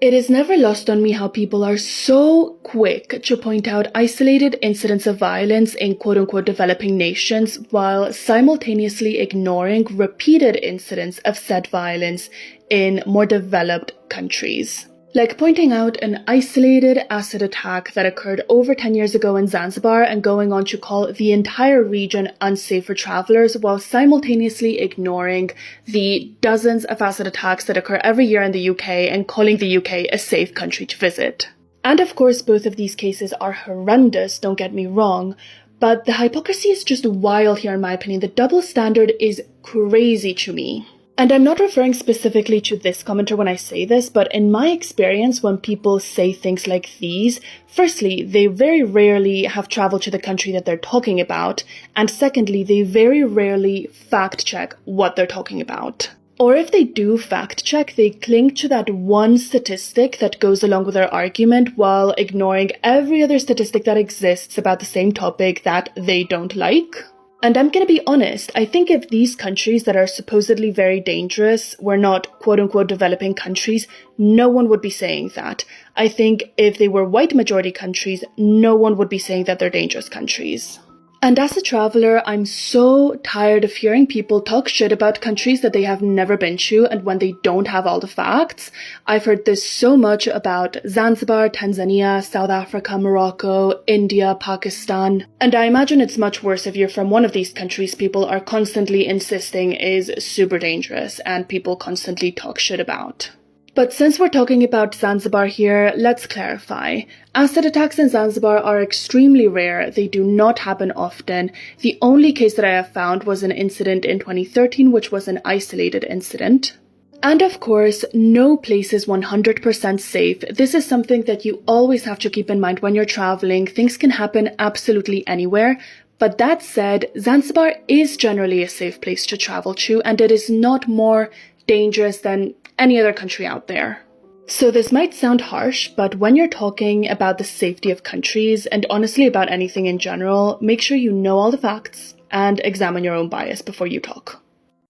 It is never lost on me how people are so quick to point out isolated incidents of violence in quote-unquote developing nations while simultaneously ignoring repeated incidents of said violence in more developed countries. Like pointing out an isolated acid attack that occurred over 10 years ago in Zanzibar and going on to call the entire region unsafe for travelers while simultaneously ignoring the dozens of acid attacks that occur every year in the UK and calling the UK a safe country to visit. And of course, both of these cases are horrendous, don't get me wrong, but the hypocrisy is just wild here in my opinion. The double standard is crazy to me. And I'm not referring specifically to this commenter when I say this, but in my experience, when people say things like these, firstly, they very rarely have traveled to the country that they're talking about, and secondly, they very rarely fact check what they're talking about. Or if they do fact check, they cling to that one statistic that goes along with their argument while ignoring every other statistic that exists about the same topic that they don't like. And I'm gonna be honest, I think if these countries that are supposedly very dangerous were not quote-unquote developing countries, no one would be saying that. I think if they were white majority countries, no one would be saying that they're dangerous countries. And as a traveler, I'm so tired of hearing people talk shit about countries that they have never been to and when they don't have all the facts. I've heard this so much about Zanzibar, Tanzania, South Africa, Morocco, India, Pakistan. And I imagine it's much worse if you're from one of these countries people are constantly insisting is super dangerous and people constantly talk shit about. But since we're talking about Zanzibar here, let's clarify. Acid attacks in Zanzibar are extremely rare. They do not happen often. The only case that I have found was an incident in 2013, which was an isolated incident. And of course, no place is 100% safe. This is something that you always have to keep in mind when you're traveling. Things can happen absolutely anywhere. But that said, Zanzibar is generally a safe place to travel to, and it is not more dangerous than any other country out there. So this might sound harsh, but when you're talking about the safety of countries, and honestly about anything in general, make sure you know all the facts and examine your own bias before you talk.